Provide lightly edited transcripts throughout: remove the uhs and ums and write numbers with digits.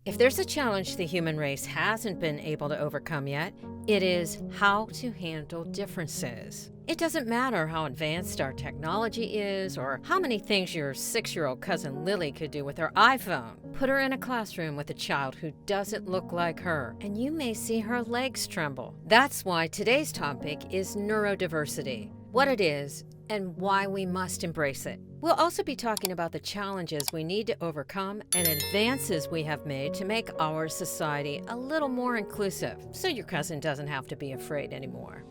If there's a challenge the human race hasn't been able to overcome yet, it is how to handle differences. It doesn't matter how advanced our technology is or how many things your 6-year-old cousin Lily could do with her iPhone. Put her in a classroom with a child who doesn't look like her, and you may see her legs tremble. That's why today's topic is neurodiversity, what it is, and why we must embrace it. We'll also be talking about the challenges we need to overcome and advances we have made to make our society a little more inclusive, so your cousin doesn't have to be afraid anymore.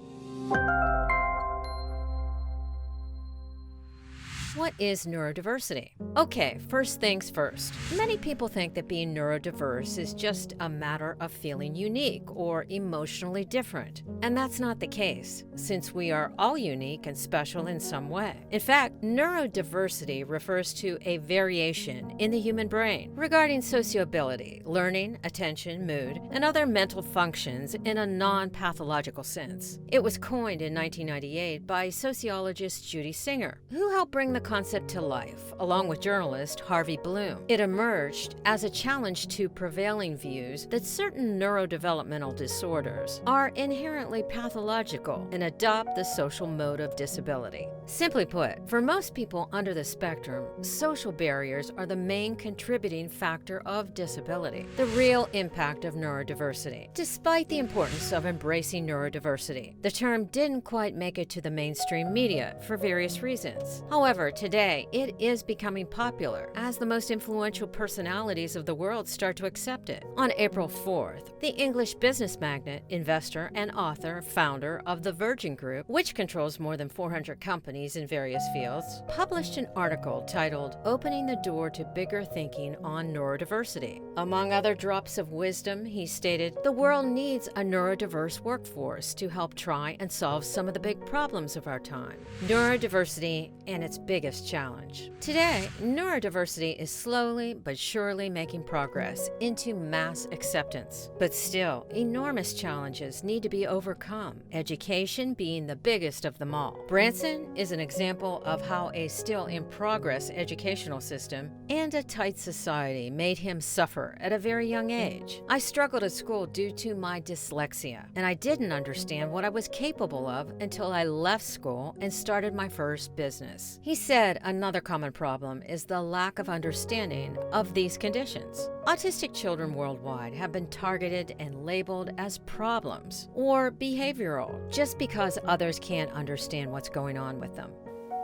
What is neurodiversity? Okay, first things first. Many people think that being neurodiverse is just a matter of feeling unique or emotionally different. And that's not the case, since we are all unique and special in some way. In fact, neurodiversity refers to a variation in the human brain regarding sociability, learning, attention, mood, and other mental functions in a non-pathological sense. It was coined in 1998 by sociologist Judy Singer, who helped bring the concept to life, along with journalist Harvey Bloom. It emerged as a challenge to prevailing views that certain neurodevelopmental disorders are inherently pathological and adopt the social mode of disability. Simply put, for most people under the spectrum, social barriers are the main contributing factor of disability, the real impact of neurodiversity. Despite the importance of embracing neurodiversity, the term didn't quite make it to the mainstream media for various reasons. However, today, it is becoming popular as the most influential personalities of the world start to accept it. On April 4th, the English business magnate, investor, and author, founder of the Virgin Group, which controls more than 400 companies in various fields, published an article titled "Opening the Door to Bigger Thinking on Neurodiversity." Among other drops of wisdom, he stated, "The world needs a neurodiverse workforce to help try and solve some of the big problems of our time." Neurodiversity and its biggest challenge. Today, neurodiversity is slowly but surely making progress into mass acceptance. But still, enormous challenges need to be overcome, education being the biggest of them all. Branson is an example of how a still-in-progress educational system and a tight society made him suffer at a very young age. "I struggled at school due to my dyslexia, and I didn't understand what I was capable of until I left school and started my first business." He said another common problem is the lack of understanding of these conditions. Autistic children worldwide have been targeted and labeled as problems or behavioral just because others can't understand what's going on with them.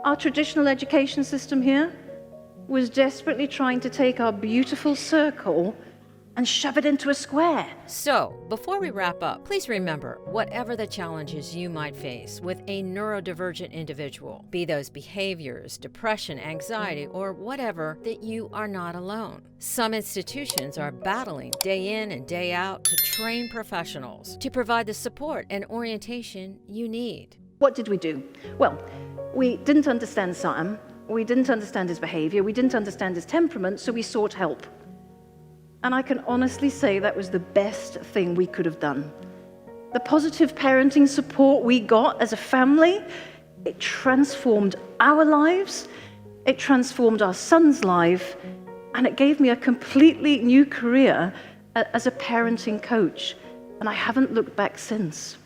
Our traditional education system here was desperately trying to take our beautiful circle and shove it into a square. So, before we wrap up, please remember, whatever the challenges you might face with a neurodivergent individual, be those behaviors, depression, anxiety, or whatever, that you are not alone. Some institutions are battling day in and day out to train professionals to provide the support and orientation you need. What did we do? Well, we didn't understand Sam, we didn't understand his behavior, we didn't understand his temperament, so we sought help. And I can honestly say that was the best thing we could have done. The positive parenting support we got as a family, it transformed our lives, it transformed our son's life, and it gave me a completely new career as a parenting coach. And I haven't looked back since.